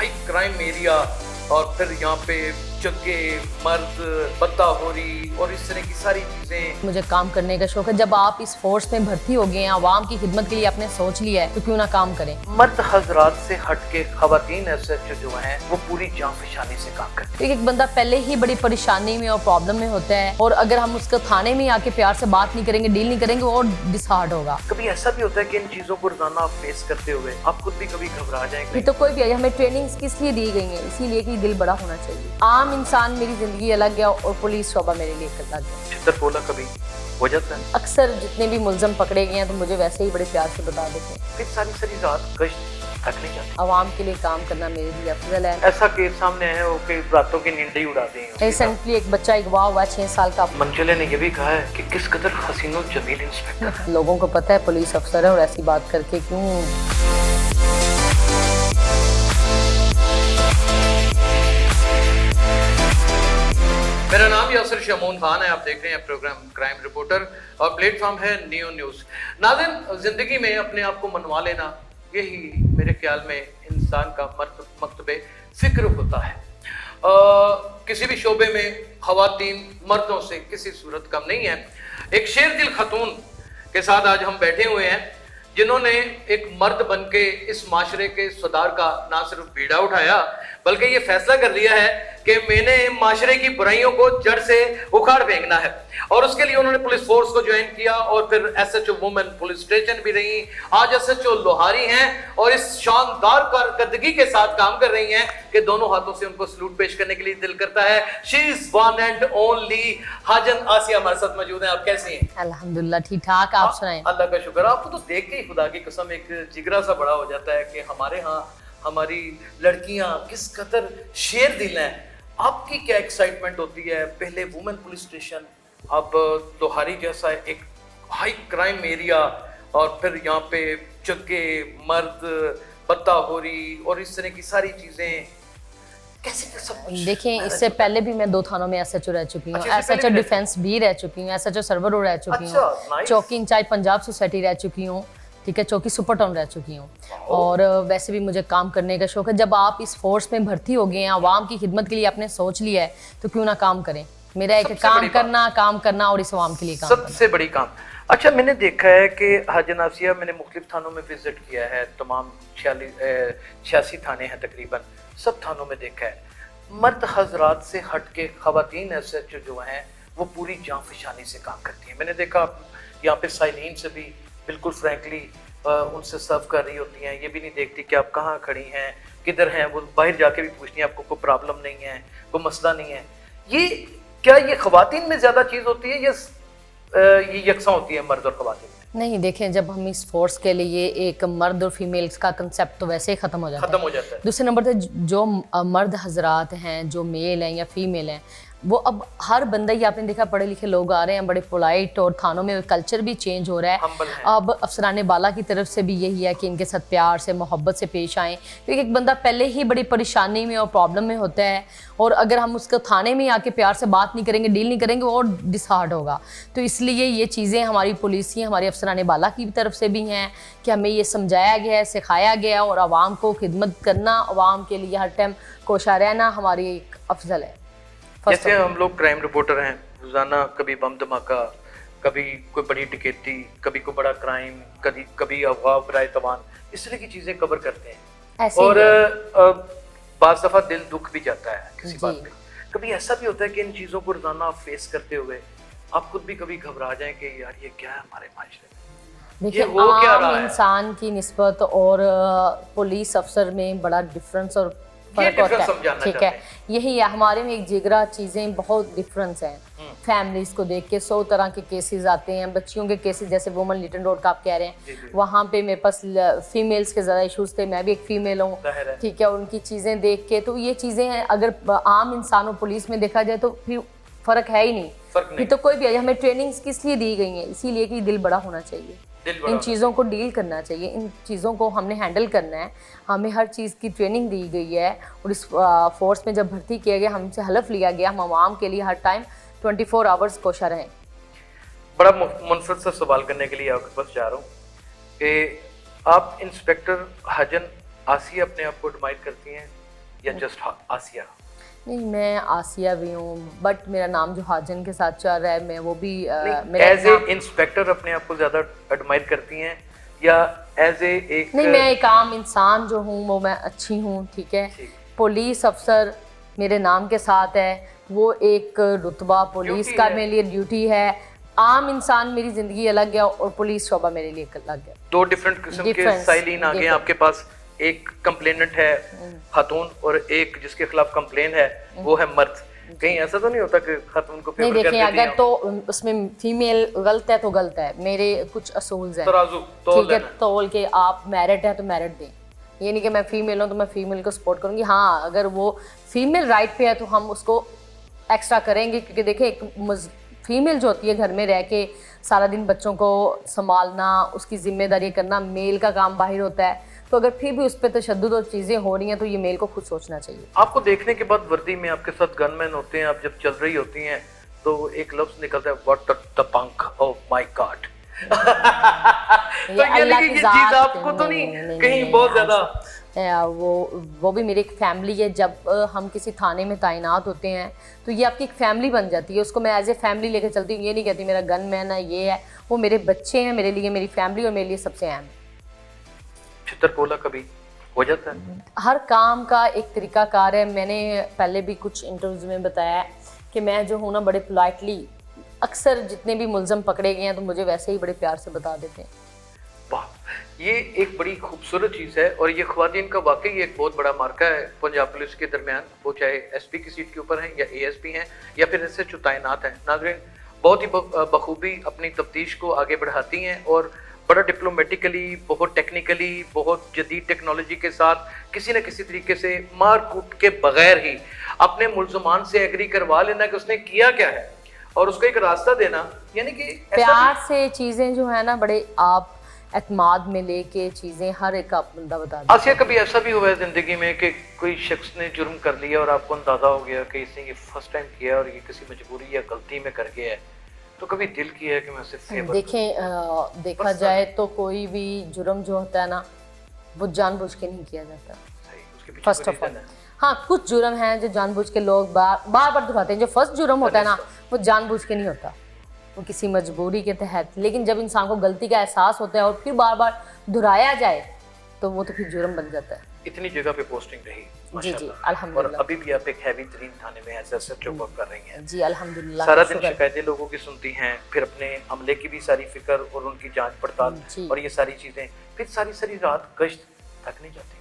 High crime area और फिर यहाँ पे जग्गे मर्द बत्ताखोरी और इस तरह की सारी चीजें। मुझे काम करने का शौक है। जब आप इस फोर्स में भर्ती हो गए हैं, आवाम की खिदमत के लिए आपने सोच लिया है, तो क्यों ना काम करें। मर्द हजरात से हटके खवातीन एसएचओ जो हैं वो पूरी जांफशानी से काम करते हैं। एक बंदा पहले ही बड़ी परेशानी में और प्रॉब्लम में होता है, और अगर हम उसको थाने में आके प्यार से बात नहीं करेंगे, डील नहीं करेंगे, और डिसहार्ड होगा। कभी ऐसा भी होता है कि इन चीजों को रोजाना आप फेस करते हुए आप खुद भी कभी घबरा जाएंगे? ये तो कोई भी है, हमें ट्रेनिंग किस लिए दी गई है, इसीलिए कि दिल बड़ा होना चाहिए। आम इंसान मेरी जिंदगी अलग है और पुलिस शोबा मेरे लिए अलग है। छितर बोला कभी हो जाता है? अक्सर जितने भी मुलजम पकड़े गए हैं तो मुझे वैसे ही बड़े प्यार से बता देते हैं। फिर सारी रात गश्त थक नहीं जाती? आवाम के लिए काम करना मेरे लिए अफजल है। ऐसा केस सामने है वो कि रातों की नींद ही उड़ाते हैं। रिसेंटली एक बच्चा अगवा हुआ 6 साल का। मंजुले ने यह भी कहा है कि किस कदर हसीनो जमील इंस्पेक्टर है। लोगों को पता है पुलिस अफसर है और ऐसी बात करके क्यों। मेरा नाम यासिर शमून खान है। आप देख रहे हैं प्रोग्राम क्राइम रिपोर्टर और प्लेटफॉर्म है नियो न्यूज। नाज़रीन, जिंदगी में अपने आप को मनवा लेना यही मेरे ख्याल में इंसान का मकतबे फिक्र होता है। किसी भी शोबे में खवातीन मर्दों से किसी सूरत कम नहीं है। एक शेर दिल खतून के साथ आज हम बैठे हुए हैं जिन्होंने एक मर्द बनके इस माशरे के सुधार का ना सिर्फ बीड़ा उठाया बल्कि ये फैसला कर लिया है कि मैंने माशरे की बुराइयों को जड़ से उखाड़ फेंकना है, और उसके लिए उन्होंने पुलिस फोर्स को ज्वाइन किया और फिर एसएचओ वुमेन पुलिस स्टेशन भी रही, आज एसएचओ लोहारी हैं और इस शानदार कारकर्दगी के साथ काम कर रही हैं कि दोनों हाथों से उनको सलूट पेश करने के लिए दिल करता है। She is one and only हाजन आसिया हमारे साथ मौजूद हैं। आप कैसी हैं? अल्हम्दुलिल्लाह ठीक ठाक, आप सुनाएं? अल्लाह का शुक्र। आपको तो देख के ही खुदा की कसम एक जिगरा सा बड़ा हो जाता है कि हमारे यहाँ हमारी लड़कियां किस कदर शेर दिल हैं। आपकी क्या एक्साइटमेंट होती है? पहले वुमेन पुलिस स्टेशन, अब लोहारी जैसा एक हाई क्राइम एरिया, और फिर यहाँ पे जग्गे मर्द बत्ताखोरी और इस तरह की सारी चीजें। कैसे सब कुछ? देखें, इससे पहले भी मैं 2 थानों में एसएचओ रह चुकी हूँ। अच्छा, एसएचओ डिफेंस भी रह चुकी हूँ, एसएचओ सर्वर रह चुकी हूँ, अच्छा, nice। चौकी इंचार्ज पंजाब सोसाइटी रह चुकी हूँ, ठीक है, चौकी सुपर टाउन रह चुकी हूँ। और वैसे भी मुझे काम करने का शौक है। जब आप इस फोर्स में भर्ती हो गए हैं, आवाम की खिदमत के लिए आपने सोच लिया है, तो क्यों ना काम करें। मेरा एक काम करना और इस आवाम के लिए काम करना सबसे बड़ी काम। अच्छा, मैंने देखा है कि हाजन आसिया, मैंने मुख्तलिफ थानों में विजिट किया है, तमाम 86 थाने हैं तकरीबन, सब थानों में देखा है मर्द हजरात से हटके खवातीन एसएचओ जो हैं वो पूरी जांफशानी से काम करती हैं। मैंने देखा यहाँ पे साइलिन से भी बिल्कुल फ्रैंकली उनसे सर्व कर रही होती हैं, ये भी नहीं देखती कि आप कहाँ खड़ी हैं, किधर हैं, वो बाहर जाके भी पूछती हैं आपको कोई प्रॉब्लम नहीं है, कोई मसला नहीं है। ये क्या ये खवातीन में ज़्यादा चीज़ होती है या ये यकसा होती है मर्द और खवातीन में? नहीं, देखें, जब हम इस फोर्स के लिए एक मर्द और फीमेल्स का कंसेप्ट तो वैसे ही ख़त्म हो जाता है। दूसरे नंबर पे जो मर्द हजरात हैं, जो मेल हैं या फीमेल हैं, वो अब हर बंदा ही, आपने देखा पढ़े लिखे लोग आ रहे हैं, बड़े पोलाइट, और थानों में कल्चर भी चेंज हो रहा है। अब अफसरान बाला की तरफ से भी यही है कि इनके साथ प्यार से मोहब्बत से पेश आएँ, क्योंकि एक बंदा पहले ही बड़ी परेशानी में और प्रॉब्लम में होता है, और अगर हम उसको थाने में आके प्यार से बात नहीं करेंगे, डील नहीं करेंगे, और डिसहार्ड होगा। तो इसलिए ये चीज़ें हमारी पुलिस ही, हमारे अफसरान बाला की तरफ से भी हैं कि हमें ये समझाया गया है, सिखाया गया, और आवाम को खिदमत करना, आवाम के लिए हर टाइम कोशा रहना हमारी एक अफजल है। जैसे हम लोग क्राइम रिपोर्टर हैं, रोजाना कभी बम धमाका, कभी कोई बड़ी डकैती, कभी कोई बड़ा क्राइम, कभी अगवा बराए तवान, इस तरह की चीजें कवर करते हैं, और बाज़ दफा दिल दुख भी जाता है किसी बात पे। कभी ऐसा भी होता है कि इन चीजों को रोजाना फेस करते हुए आप खुद भी कभी घबरा जाएं कि यार ये क्या है हमारे माशरे में? देखिए, आम इंसान की निस्बत और पुलिस अफसर में बड़ा डिफरेंस और फर्क होता है, ठीक है। यही है, हमारे में एक जिगरा चीज़ें बहुत डिफरेंस हैं। फैमिलीज को देख के 100 तरह के केसेस आते हैं, बच्चियों के केसेस, जैसे वुमन लिटन रोड का आप कह रहे हैं, वहाँ पे मेरे पास फीमेल्स के ज़्यादा इश्यूज थे, मैं भी एक फीमेल हूँ, ठीक है। उनकी चीज़ें देख के तो ये चीज़ें हैं, अगर आम इंसान और पुलिस में देखा जाए तो फिर फ़र्क है ही नहीं। फिर तो कोई भी है, हमें ट्रेनिंग किस लिए दी गई है? इसीलिए कि दिल बड़ा होना चाहिए, इन चीज़ों को डील करना चाहिए, इन चीज़ों को हमने हैंडल करना है, हमें हर चीज़ की ट्रेनिंग दी गई है। और इस फोर्स में जब भर्ती किया गया, हमसे हलफ लिया गया हम आवाम के लिए हर टाइम 24 आवर्स कोशा रहें। बड़ा मुनफरद सा सवाल करने के लिए आपके पास जा रहा हूँ कि आप इंस्पेक्टर हाजन आसिया अपने आप को एडमायर करती हैं یا جسٹ آسیہ؟ نہیں میں آسیہ بھی ہوں بٹ میرا نام جو حاجن کے ساتھ چل رہا ہے میں وہ بھی ایز اے انسپیکٹر اپنے آپ کو زیادہ ایڈمائر کرتی ہیں یا ایز اے ایک؟ نہیں میں ایک عام انسان جو ہوں وہ میں اچھی ہوں، ٹھیک ہے. پولیس افسر میرے نام کے ساتھ ہے، وہ ایک رتبہ پولیس کا میرے لیے ڈیوٹی ہے. عام انسان میری زندگی الگ ہے اور پولیس شعبہ میرے لیے الگ ہے. دو ڈیفرنٹ قسم کے سائلین آ گئے ہیں آپ کے پاس. ایک کمپلیننٹ ہے خاتون اور ایک جس کے خلاف کمپلین ہے وہ ہے مرد. کہیں ایسا تو نہیں ہوتا کہ خاتون کو نہیں دیکھیں اگر تو اس میں فیمیل غلط ہے تو غلط ہے. میرے کچھ اصولز ہیں ٹھیک ہے، تول کے آپ میرٹ ہے تو میرٹ دیں. یہ نہیں کہ میں فیمیل ہوں تو میں فیمیل کو سپورٹ کروں گی. ہاں اگر وہ فیمیل رائٹ پہ ہے تو ہم اس کو ایکسٹرا کریں گے، کیونکہ دیکھیں ایک فیمیل جو ہوتی ہے گھر میں رہ کے سارا دن بچوں کو سنبھالنا، اس کی ذمہ داری کرنا، میل کا کام باہر ہوتا ہے. تو اگر پھر بھی اس پہ تشدد اور چیزیں ہو رہی ہیں تو یہ میل کو خود سوچنا چاہیے. آپ کو دیکھنے کے بعد وردی میں آپ کے ساتھ گن مین ہوتے ہیں، آپ جب چل رہی ہوتی ہیں تو ایک لفظ نکلتا ہے what the pink of my God. تو یہ چیز آپ کو تو نہیں کہیں بہت زیادہ؟ وہ بھی میری ایک فیملی ہے. جب ہم کسی تھانے میں تعینات ہوتے ہیں تو یہ آپ کی ایک فیملی بن جاتی ہے. اس کو میں ایز اے فیملی لے کے چلتی ہوں. یہ نہیں کہتی میرا گن مین ہے یہ ہے، وہ میرے بچے ہیں میرے لیے، میری فیملی اور میرے لیے سب سے اہم. چھتر بولا کبھی ہو جاتا ہے؟ ہر کام کا ایک طریقہ کار ہے. میں نے پہلے بھی کچھ انٹرویوز میں بتایا ہے کہ میں جو ہوں نا بڑے پولائٹلی، اکثر جتنے بھی ملزم پکڑے گئے ہیں تو مجھے ویسے ہی بڑے پیار سے بتا دیتے ہیں. واہ، یہ ایک بڑی خوبصورت چیز ہے اور یہ خواتین کا واقعی ایک بہت بڑا مارکہ ہے پنجاب پولیس کے درمیان. وہ چاہے ایس پی کی سیٹ کے اوپر ہیں یا اے ایس پی ہیں یا پھر ایسے جو تعینات ہیں. ناظرین بہت ہی بخوبی اپنی تفتیش کو آگے بڑھاتی ہیں اور بڑا ڈپلومیٹیکلی، بہت ٹیکنیکلی، بہت جدید ٹیکنالوجی کے ساتھ کسی نہ کسی طریقے سے مار کوٹ کے بغیر ہی اپنے ملزمان سے ایگری کروا لینا کہ اس نے کیا کیا ہے اور اس کو ایک راستہ دینا. یعنی کہ پیار سے چیزیں جو ہے نا بڑے آپ اعتماد میں لے کے چیزیں ہر ایک کا بندہ بتا دیں. آسیہ کبھی ایسا بھی ہوا ہے زندگی میں کہ کوئی شخص نے جرم کر لیا اور آپ کو اندازہ ہو گیا کہ اس نے یہ فرسٹ ٹائم کیا اور یہ کسی مجبوری یا غلطی میں کر گیا ہے، تو کبھی دل کیا ہے کہ میں صرف فیور؟ دیکھیں دیکھا جائے تو کوئی بھی جرم جو ہوتا ہے نا وہ جان بوجھ کے نہیں کیا جاتا فرسٹ آف آل. ہاں کچھ جرم ہیں جو جان بوجھ کے لوگ بار بار دکھاتے ہیں. جو فرسٹ جرم ہوتا ہے نا وہ جان بوجھ کے نہیں ہوتا، وہ کسی مجبوری کے تحت. لیکن جب انسان کو غلطی کا احساس ہوتا ہے اور پھر بار بار دہرایا جائے تو وہ تو پھر جرم بن جاتا ہے. اتنی جگہ پہ پوسٹنگ رہی جی جی الحمدللہ، اور ابھی بھی آپ ایک ہیوی ترین تھانے میں as S H O work کر رہی ہیں. جی الحمدللہ. سارا دن شکایتیں لوگوں کی سنتی ہیں، پھر اپنے عملے کی بھی ساری فکر اور ان کی جانچ پڑتال اور یہ ساری چیزیں، پھر ساری رات گشت تھک نہیں جاتی؟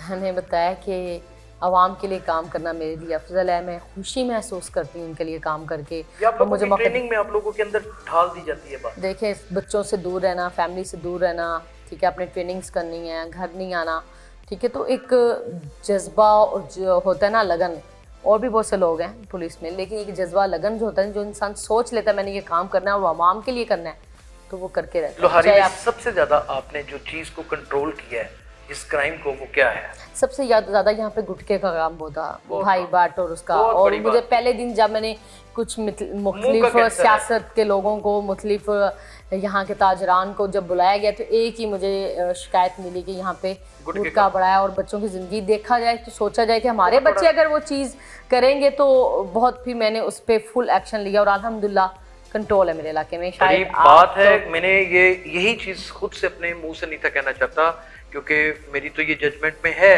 میں نے بتایا کہ عوام کے لیے کام کرنا میرے لیے افضل ہے. میں خوشی محسوس کرتی ہوں ان کے لیے کام کر کے. مجھے ٹریننگ میں آپ لوگوں کے اندر ڈھال دی جاتی ہے بات؟ دیکھیں بچوں سے دور رہنا، فیملی سے دور رہنا، ٹھیک ہے، اپنے ٹریننگز کرنی ہے، گھر نہیں آنا، ٹھیک ہے. تو ایک جذبہ اور جو ہوتا ہے نا لگن، اور بھی بہت سے لوگ ہیں پولیس میں، لیکن ایک جذبہ لگن جو ہوتا ہے، جو انسان سوچ لیتا ہے میں نے یہ کام کرنا ہے اور عوام کے لیے کرنا ہے تو وہ کر کے رہتا ہے. لوہاری میں سب سے زیادہ آپ نے جو چیز کو کنٹرول کیا ہے اس کرائم کو، وہ کیا ہے؟ سب سے زیادہ یہاں پہ گٹکے کا کام ہوتا بھائی باٹ اور اس کا. اور مجھے پہلے دن جب میں نے کچھ مختلف سیاست کے لوگوں کو، مختلف یہاں کے تاجران کو جب بلایا گیا تو ایک ہی مجھے شکایت ملی کہ یہاں پہ گٹکا بڑا ہے اور بچوں کی زندگی. دیکھا جائے تو سوچا جائے کہ ہمارے بچے اگر وہ چیز کریں گے تو بہت، پھر میں نے اس پہ فل ایکشن لیا اور الحمدللہ کنٹرول ہے میرے علاقے میں. شاید بات ہے، میں نے یہی چیز خود سے اپنے منہ سے نہیں تھا کہنا چاہتا کیونکہ میری تو یہ ججمنٹ میں ہے،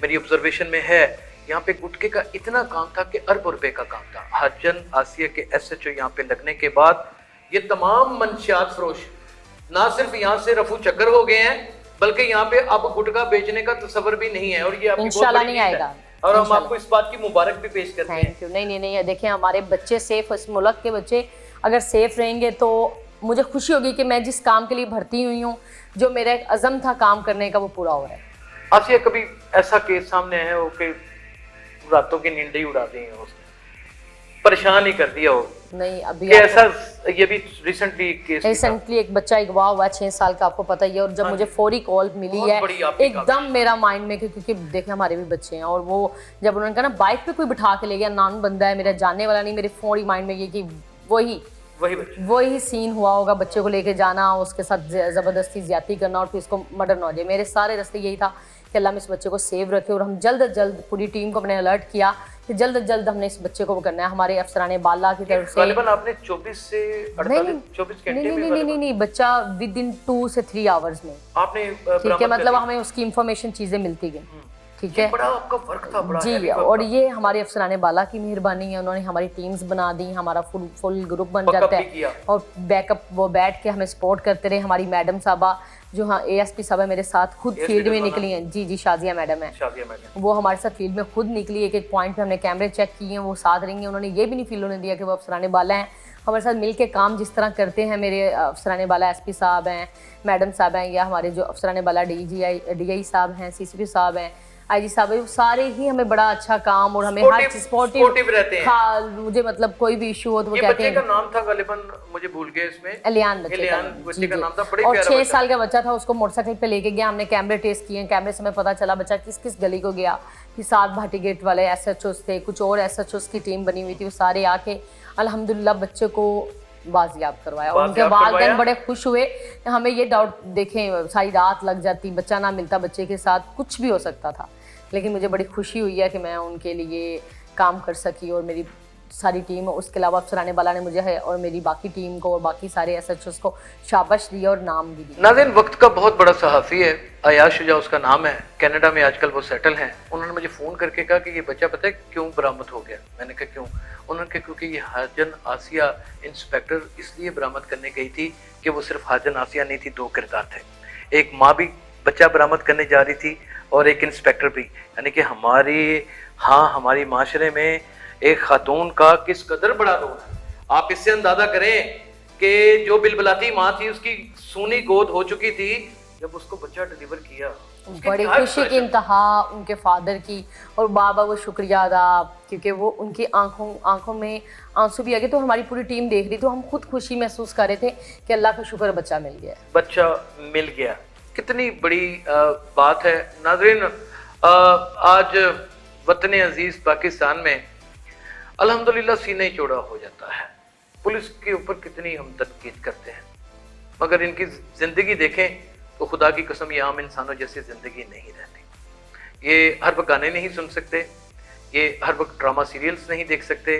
میری آبزرویشن میں ہے. یہاں پہ گٹکے کا اتنا کام تھا کہ ارب روپے کا کام تھا. حاجن آسیہ کے ایس ایچ او یہاں پہ لگنے کے بعد یہ تمام منشیات فروش نہ صرف یہاں سے رفو چکر ہو گئے ہیں بلکہ یہاں پہ اب گٹکا بیچنے کا تصور بھی نہیں ہے. اور یہ انشاءاللہ نہیں آئے گا اور ہم آپ کو اس بات کی مبارک بھی پیش کرتے ہیں. نہیں دیکھیں ہمارے بچے سیف، اس ملک کے بچے اگر سیف رہیں گے تو مجھے خوشی ہوگی کہ میں جس کام کے لیے بھرتی ہوئی ہوں، جو میرا ایک عزم تھا کام کرنے کا، وہ پورا ہو رہا ہے. آسیہ کبھی ایسا کیس سامنے ہے ہو کہ راتوں کی نیند ہی اڑا دی ہیں، پریشان ہی کر دیا ہو؟ نہیں ابھی ایسا یہ بھی ریسنٹلی ایک بچہ اغوا ہوا ہے 6 سال کا، آپ کو پتہ ہی ہے. اور جب مجھے فوری کال ملی ہے ایک دم میرا مائنڈ میں، کیونکہ دیکھیں ہمارے بھی بچے ہیں، اور وہ جب انہوں نے کہا نا بائک پہ کوئی بٹھا کے لے گیا، نان بندہ ہے میرا جاننے والا نہیں، میرے فوری مائنڈ میں یہ کہ وہی سین ہوا ہوگا، بچے کو لے کے جانا، اس کے ساتھ زبردستی زیادتی کرنا اور پھر اس کو مرڈر نہ ہو جائے. میرے سارے راستے یہی تھا کہ اللہ में इस बच्चे को सेव रखे, और हम जल्द अज जल्द पूरी टीम को अपने अलर्ट किया कि जल्द अज जल्द हमने इस बच्चे को वो करना है. हमारे अफसरान बाला की तरफ से गालिबन आपने 24 से 48 24 घंटे में नहीं, बच्चा विद इन 2 से 3 आवर्स में आपने ठीक है, मतलब हमें उसकी इंफॉर्मेशन चीजें मिलती गई. ठीक है, बड़ा आपका वर्क था, बड़ा जी. और ये हमारे अफसरान बाला की मेहरबानी है, उन्होंने हमारी टीम्स बना दी, हमारा फुल ग्रुप बन जाता है, और बैकअप वो बैठ के हमें सपोर्ट करते रहे. हमारी मैडम साहबा जो हाँ ASP साहब है मेरे साथ खुद फील्ड में निकली हैं. जी शाजिया मैडम है, वो हमारे साथ फील्ड में खुद निकली. एक पॉइंट पे हमने कैमरे चेक किए हैं, वो साथ रही हैं. उन्होंने ये भी नहीं फील होने दिया कि वो अफसरान बाला हैं. हमारे साथ मिल के काम जिस तरह करते हैं मेरे अफसरान बाला SP साहब हैं, मैडम साहब हैं, या हमारे जो अफसरान बाला DI साहब हैं, CCP साहब हैं, IG साहब है, सारे ही हमें बड़ा अच्छा काम और हमें हर चीज सपोर्टिव रहते हैं. हाँ, मुझे मतलब कोई भी इशू हो तो वो कहते हैं. बच्चे का नाम था गालिबन, मुझे भूल गया इसमें, एलियान बच्चे का नाम था. बड़े और प्यारा 6 साल का बच्चा था. उसको मोटरसाइकिल पे लेके गया, हमने कैमरे टेस्ट किए. कैमरे से हमें पता चला बच्चा किस किस गली को गया. कि 7 भाटी गेट वाले SHOs थे, कुछ और SHOs की टीम बनी हुई थी, वो सारे आके अल्हम्दुलिल्लाह बच्चे को बाजियाब करवाया. और उनके वालिदैन बड़े खुश हुए. हमें ये डाउट देखें सारी रात लग जाती, बच्चा ना मिलता, बच्चे के साथ कुछ भी हो सकता था, लेकिन मुझे बड़ी खुशी हुई है कि मैं उनके लिए काम कर सकी. और मेरी सारी टीम, उसके अलावा अफसरान बाला ने मुझे है और मेरी बाकी टीम को और बाकी सारे SHOs को शाबाश दी और नाम भी दिया. नाज़रीन, वक्त का बहुत बड़ा सहाफ़ी है, अयाज शुजा उसका नाम है, कनाडा में आजकल वो सेटल हैं. उन्होंने मुझे फ़ोन करके कहा कि ये बच्चा पता है क्यों बरामद हो गया. मैंने कहा क्यों? उन्होंने कहा क्योंकि ये हाजन आसिया इंस्पेक्टर इसलिए बरामद करने गई थी कि वो सिर्फ हाजन आसिया नहीं थी, 2 किरदार थे. एक माँ भी बच्चा बरामद करने जा रही थी और एक इंस्पेक्टर भी. यानी कि हमारी माशरे में एक खातून का किस कदर बड़ा रोल है. आप इससे अंदाजा करें कि जो बिलबलाती माँ थी उसकी सूनी गोद हो चुकी थी जब उसको बच्चा डिलीवर किया. बड़ी खुशी की इंतहा उनके फादर की, और बाबा वो शुक्रिया अदा, क्योंकि वो उनकी आंखों में आंसू भी आ गए. तो हमारी पूरी टीम देख रही, तो हम खुद खुशी महसूस कर रहे थे कि अल्लाह का शुक्र बच्चा मिल गया. बच्चा मिल गया, कितनी बड़ी बात है. नाज़रीन, आज वतन अजीज पाकिस्तान में अल्हम्दुलिल्लाह सीने चौड़ा हो जाता है. पुलिस के ऊपर कितनी हम तनकीद करते हैं, मगर इनकी ज़िंदगी देखें तो खुदा की कसम ये आम इंसानों जैसी ज़िंदगी नहीं रहती. ये हर वक्त गाने नहीं सुन सकते, ये हर वक्त ड्रामा सीरियल्स नहीं देख सकते,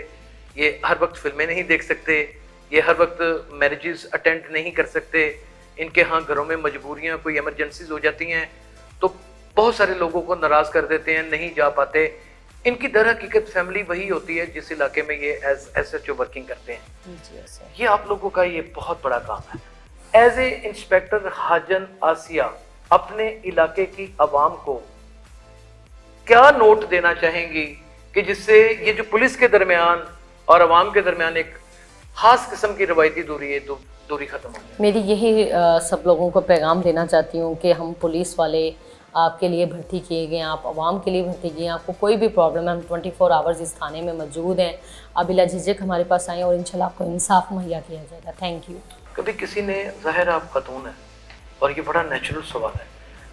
ये हर वक्त फिल्में नहीं देख सकते, ये हर वक्त मैरिजेस अटेंड नहीं कर सकते. इनके यहाँ घरों में मजबूरियाँ, कोई एमरजेंसीज हो जाती हैं तो बहुत सारे लोगों को नाराज़ कर देते हैं, नहीं जा पाते. इनकी दर हकीकत फैमिली वही होती है जिस इलाके में ये एज SHO वर्किंग करते हैं. ये आप लोगों का ये बहुत बड़ा काम है. एज ए इंस्पेक्टर हाजन आसिया अपने इलाके की आवाम को क्या नोट देना चाहेंगी कि जिससे ये जो पुलिस के दरमियान और आवाम के दरमियान एक खास किस्म की रवायती दूरी खत्म हो जाए? मेरी यही सब लोगों को पैगाम देना चाहती हूँ कि हम पुलिस वाले आपके लिए भर्ती किए गए हैं, आप आवाम के लिए भर्ती किए हैं. आपको कोई भी प्रॉब्लम है, हम 24 आवर्स इस थाने में मौजूद हैं. आप बिला झिझक हमारे पास आएँ और इंशाल्लाह आपको इंसाफ मुहैया किया जाएगा. Thank you. कभी किसी ने, ज़ाहिर आप खातून है और ये बड़ा नेचुरल सवाल है,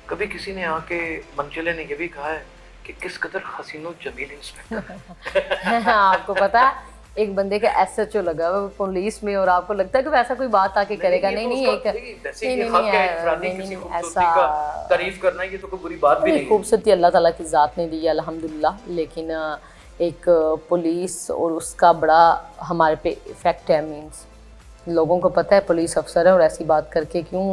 कभी किसी ने आके मंजिले ने ये भी कहा है कि किस कदर हसीनो जमील इंस्पेक्टर आपको पता है एक बंदे का SHO लगा हुआ पुलिस में, और आपको लगता है कि वैसा कोई बात आके करेगा? नहीं, ऐसा तारीफ करना ये तो कोई बुरी बात भी नहीं. खूबसूरती अल्लाह ताला की ज़ात ने दी है अल्हम्दुलिल्लाह, लेकिन एक पुलिस और उसका बड़ा हमारे पे इफेक्ट है. मीन्स लोगों को पता है पुलिस अफसर है और ऐसी बात करके क्यों.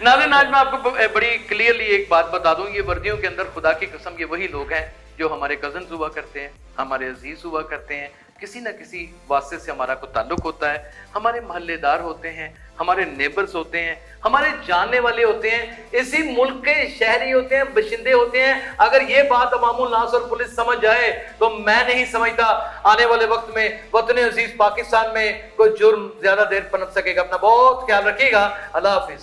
नाज़रीन, आज मैं आपको बड़ी क्लियरली एक बात बता दूं, ये वर्दियों के अंदर खुदा की कसम ये वही लोग हैं जो हमारे कज़न हुआ करते हैं, हमारे अजीज हुआ करते हैं, किसी न किसी वास्ते से हमारा कोई ताल्लुक होता है, हमारे मोहल्लेदार होते हैं, हमारे नेबर्स होते हैं, हमारे जानने वाले होते हैं, इसी मुल्क के शहरी होते हैं, बशिंदे होते हैं. अगर ये बात अवामुल नास और पुलिस समझ जाए तो मैं नहीं समझता आने वाले वक्त में वतन अजीज पाकिस्तान में कोई जुर्म ज्यादा देर पनप सकेगा. अपना बहुत ख्याल रखिएगा. अल्लाह हाफिज.